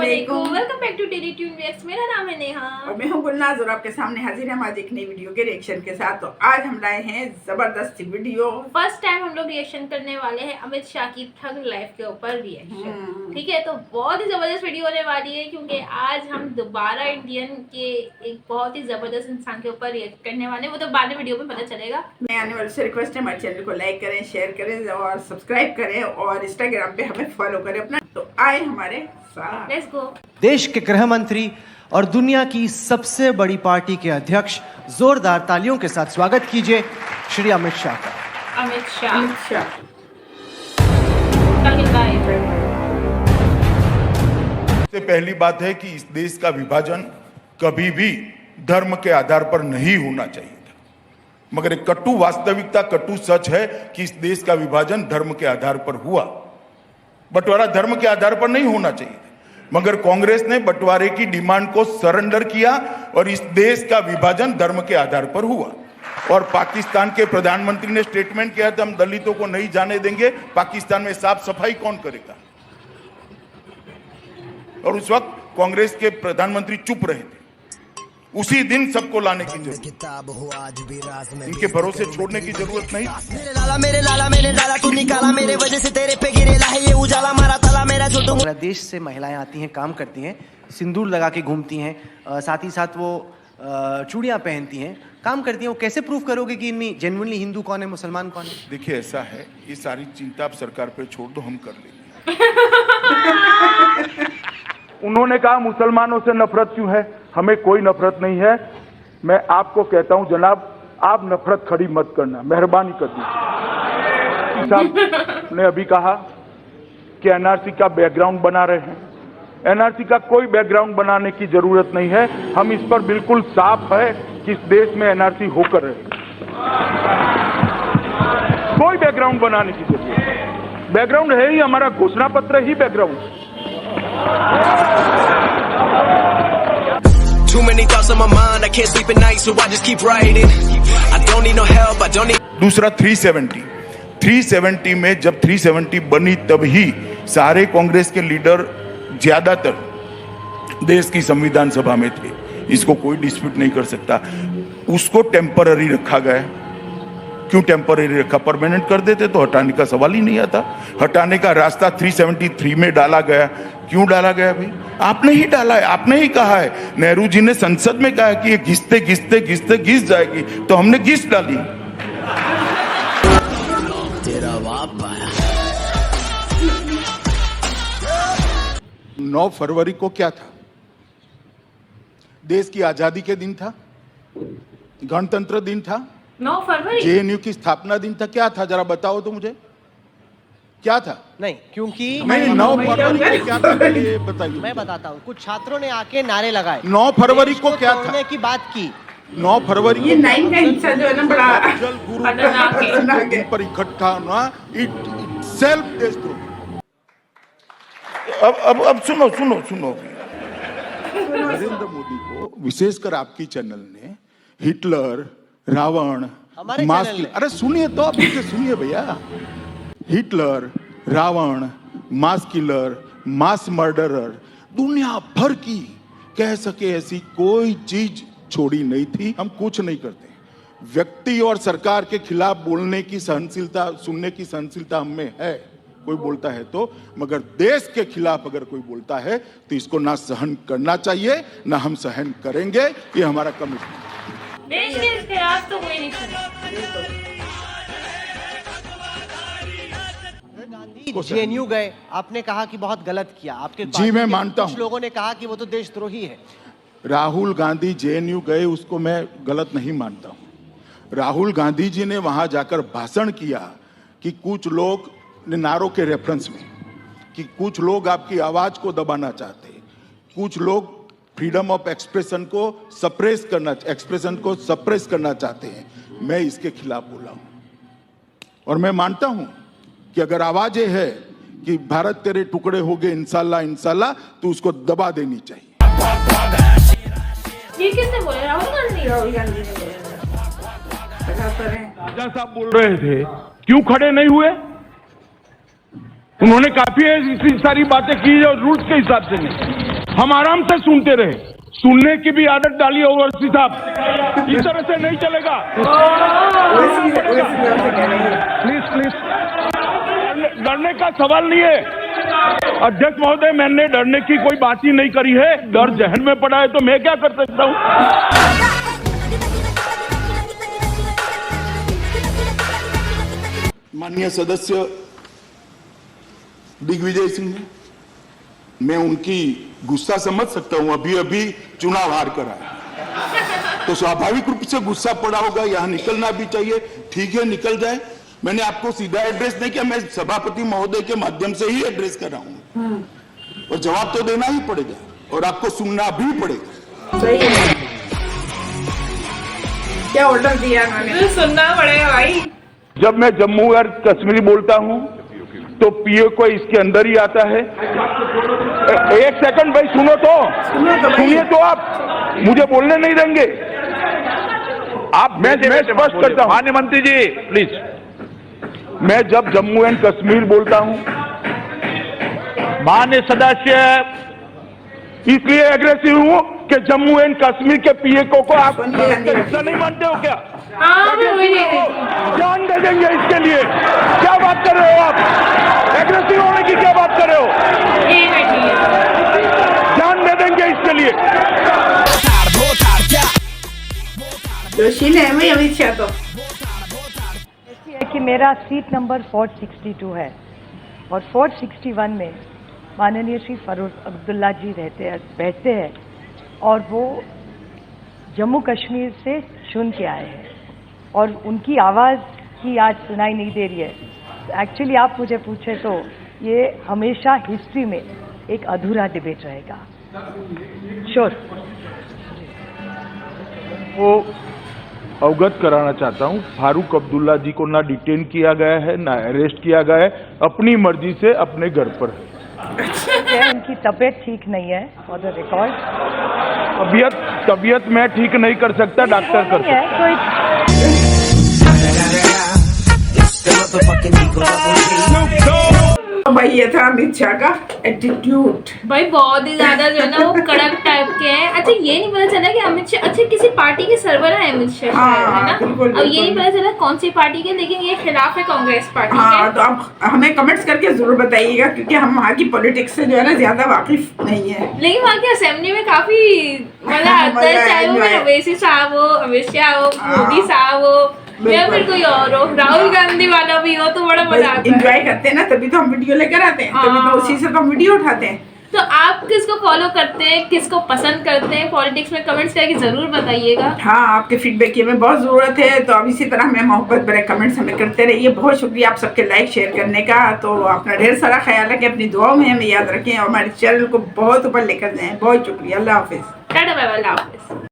अस्सलामुअलैकुम, welcome back to daily tune reacts. मेरा नाम है नेहा और मैं हूं गुलनाज और आपके सामने हाजिर है हमारी एक नई वीडियो के रिएक्शन के साथ। तो आज हम लाए हैं जबरदस्त वीडियो। फर्स्ट टाइम हम लोग रिएक्शन करने वाले हैं अमित शाह की ठग लाइफ के ऊपर रिएक्शन। ठीक है, तो बहुत ही जबरदस्त वीडियो होने वाली है क्योंकि आज हम दोबारा इंडियन के एक बहुत ही जबरदस्त इंसान के ऊपर रिएक्ट करने वाले हैं। वो तो बाद में वीडियो में पता चलेगा। मैं आने वाले से रिक्वेस्ट है हमारे चैनल को लाइक करें, शेयर करें और सब्सक्राइब करें और इंस्टाग्राम पे हमें फॉलो करें अपना। तो आए हमारे साथ। Let's go. देश के गृह मंत्री और दुनिया की सबसे बड़ी पार्टी के अध्यक्ष, जोरदार तालियों के साथ स्वागत कीजिए श्री अमित शाह का। अमित शाह सबसे पहली बात है कि इस देश का विभाजन कभी भी धर्म के आधार पर नहीं होना चाहिए था, मगर एक कटु वास्तविकता, कटु सच है कि इस देश का विभाजन धर्म के आधार पर हुआ। बंटवारा धर्म के आधार पर नहीं होना चाहिए था, मगर कांग्रेस ने बंटवारे की डिमांड को सरेंडर किया और इस देश का विभाजन धर्म के आधार पर हुआ। और पाकिस्तान के प्रधानमंत्री ने स्टेटमेंट किया था, हम दलितों को नहीं जाने देंगे। पाकिस्तान में साफ सफाई कौन करेगा? और उस वक्त कांग्रेस के प्रधानमंत्री चुप रहे थे। उसी दिन सबको लाने की जरूरत, इनके भरोसे छोड़ने की जरूरत नहीं। मेरे लाला तू निकाला मेरे वजह से तेरे पे गिरेला है ये उजाला मारा ताला मेरा छोटू। पूरा देश से महिलाएं आती हैं, काम करती हैं, सिंदूर लगा के घूमती हैं, साथ ही साथ वो चूड़ियां पहनती हैं, काम करती हैं। वो कैसे प्रूव करोगे कि इनमें जेन्युइनली हिंदू कौन है, मुसलमान कौन है? देखिए, ऐसा है, ये सारी चिंता आप सरकार पे छोड़ दो, हम कर लेंगे। उन्होंने कहा मुसलमानों से नफरत क्यों है? हमें कोई नफरत नहीं है। मैं आपको कहता हूं जनाब, आप नफरत खड़ी मत करना, मेहरबानी कर दीजिए। साहब ने अभी कहा कि एनआरसी का बैकग्राउंड बना रहे हैं। एनआरसी का कोई बैकग्राउंड बनाने की जरूरत नहीं है। हम इस पर बिल्कुल साफ है कि इस देश में एनआरसी होकर रहे, कोई बैकग्राउंड बनाने की जरूरत नहीं। बैकग्राउंड है ही हमारा घोषणा पत्र ही background. Too many thoughts on my mind, I can't sleep at night, so I just keep writing. I don't need no help, I don't need. दूसरा 370 में जब 370 बनी तभी सारे कांग्रेस के लीडर ज्यादातर देश की संविधान सभा में थे। इसको कोई डिस्प्यूट नहीं कर सकता। उसको टेम्पररी रखा गया। क्यों टेम्पररी रखा? परमानेंट कर देते तो हटाने का सवाल ही नहीं आता। हटाने का रास्ता 373 में डाला गया। क्यों डाला गया भाई? आपने ही डाला है, आपने ही कहा है। नेहरू जी ने संसद में कहा कि ये घिसते घिसते घिसते घिस जाएगी, तो हमने घिस डाली। तेरा बाप आया। 9 फरवरी को क्या था? देश की आजादी के दिन था, गणतंत्र दिन था, 9 फरवरी जेएनयू की स्थापना दिन था। क्या था जरा बताओ तो मुझे, क्या था? नहीं, क्योंकि नहीं, 9 फरवरी को क्या था ये बताइए। मैं बताता हूँ। कुछ छात्रों ने आके नारे लगाए। 9 फरवरी को क्या था? तोड़ने की बात की। 9 फरवरी ये 9 का हिस्सा जो है ना बड़ा जल गुरु के दिन पर इकट्ठा होना इट सेल्फ देशद्रोह। अब सुनो सुनो सुनो, नरेंद्र मोदी को विशेषकर आपकी चैनल ने हिटलर, रावण, मास की, अरे सुनिए तो, आप मुझे सुनिए भैया। हिटलर, रावण, मास किलर, मास मर्डरर, दुनिया भर की कह सके ऐसी कोई चीज छोड़ी नहीं थी। हम कुछ नहीं करते। व्यक्ति और सरकार के खिलाफ बोलने की सहनशीलता, सुनने की सहनशीलता हम में है, कोई बोलता है तो, मगर देश के खिलाफ अगर कोई बोलता है तो इसको ना सहन करना चाहिए, ना हम सहन करेंगे। ये हमारा कमिटमेंट। देश के खिलाफ तो कोई नहीं सुना। जेएनयू गए, आपने कहा कि बहुत गलत किया। आपके जी मैं मानता हूं। कुछ लोगों ने कहा कि वो तो देशद्रोही है। राहुल गांधी जेएनयू गए, उसको मैं गलत नहीं मानता हूं। राहुल गांधी जी ने वहां जाकर भाषण किया कि कुछ लोग नारों के रेफरेंस में, कि कुछ लोग आपकी आवाज को दबाना चाहते हैं, कुछ लोग फ्रीडम ऑफ एक्सप्रेशन को सप्रेस करना चाहते हैं। मैं इसके खिलाफ बोला हूं और मैं मानता हूं कि अगर आवाजें है कि भारत तेरे टुकड़े हो गए इंशाल्लाह इंशाल्लाह, तो उसको दबा देनी चाहिए। ये किसने बोला? राहुल गांधी ने बोला। राजा साहब बोल रहे थे, क्यों खड़े नहीं हुए? उन्होंने काफी इतनी सारी बातें की और रूल्स के हिसाब से नहीं, हम आराम से सुनते रहे। सुनने की भी आदत डाली ओवैसी साहब, इस तरह से नहीं चलेगा। प्लीज प्लीज, डरने का सवाल नहीं है अध्यक्ष महोदय, मैंने डरने की कोई बात ही नहीं करी है। डर जहन में पड़ा है तो मैं क्या कर सकता हूँ। माननीय सदस्य दिग्विजय सिंह ने, मैं उनकी गुस्सा समझ सकता हूं, अभी अभी चुनाव हार कर आया तो स्वाभाविक रूप से गुस्सा पड़ा होगा, यहां निकलना भी चाहिए, ठीक है निकल जाए। मैंने आपको सीधा एड्रेस नहीं किया, मैं सभापति महोदय के माध्यम से ही एड्रेस कर रहा हूं और जवाब तो देना ही पड़ेगा और आपको सुनना भी पड़ेगा। सही है, क्या ऑर्डर दिया उन्होंने, सुनना पड़ेगा भाई। जब मैं जम्मू और कश्मीर बोलता हूं तो पीओ को इसके अंदर ही आता है। एक सेकंड भाई, सुनो तो सुनिए तो, आप मुझे बोलने नहीं देंगे आप। मैं स्पष्ट करता हूं, माननीय मंत्री जी प्लीज, मैं जब जम्मू एंड कश्मीर बोलता हूं, माननीय सदस्य इसलिए एग्रेसिव हूं कि जम्मू एंड कश्मीर के पीए को आप हिस्सा नहीं मानते हो क्या? जान दे देंगे इसके लिए, क्या बात कर रहे हो आप? एग्रेसिव होने की क्या बात कर रहे हो? जान दे देंगे इसके लिए। जोशील है भाई अमित शाह तो। कि मेरा सीट नंबर 462 है और 461 में माननीय श्री फारूक अब्दुल्ला जी बैठते हैं और वो जम्मू कश्मीर से चुन के आए हैं और उनकी आवाज़ की आज सुनाई नहीं दे रही है। एक्चुअली आप मुझे पूछे तो ये हमेशा हिस्ट्री में एक अधूरा डिबेट रहेगा। श्योर। वो अवगत कराना चाहता हूं, फारूक अब्दुल्ला जी को ना डिटेन किया गया है ना अरेस्ट किया गया है, अपनी मर्जी से अपने घर पर है। उनकी तबीयत ठीक नहीं है फॉर द रिकॉर्ड। तबीयत मैं ठीक नहीं कर सकता, डॉक्टर कर सकता है। भाई ये था अमित शाह का एटीट्यूड, भाई बहुत ही ज्यादा जो है ना वो कड़क टाइप के हैं। अच्छा ये नहीं पता चला कि अमित शाह अच्छा किसी पार्टी के सरबराह है अमित शाह, है ना? अब ये नहीं पता चला कौन सी पार्टी के, लेकिन ये खिलाफ है कांग्रेस पार्टी के। तो आप हमें कमेंट्स करके जरूर बताइएगा क्योंकि हम वहाँ की पॉलिटिक्स से जो है ना ज्यादा वाकिफ नहीं है। लेकिन वहाँ की असेंबली में काफी मजा आता है, चाहे वो ओवैसी साहब हो, अमित शाह हो, मोदी साहब हो या फिर कोई और हो, राहुल गांधी वाला भी हो, तो बड़ा मजा आता है। एंजॉय करते हैं ना, तभी तो हम वीडियो लेकर आते हैं, तभी तो उसी से तो हम वीडियो उठाते हैं। तो आप किसको फॉलो करते हैं, किसको पसंद करते हैं पॉलिटिक्स में, कमेंट्स करके जरूर बताइएगा। हाँ, आपके फीडबैक की हमें बहुत जरूरत है, तो अब इसी तरह हमें मोहब्बत भरे कमेंट्स हमें करते रहिए। बहुत शुक्रिया आप सबके लाइक शेयर करने का। तो अपना ढेर सारा ख्याल रखें, अपनी दुआओं में हमें याद रखें और हमारे चैनल को बहुत ऊपर लेकर जाएं। बहुत शुक्रिया, अल्लाह हाफिज। टाटा बाय बाय, अल्लाह हाफिज।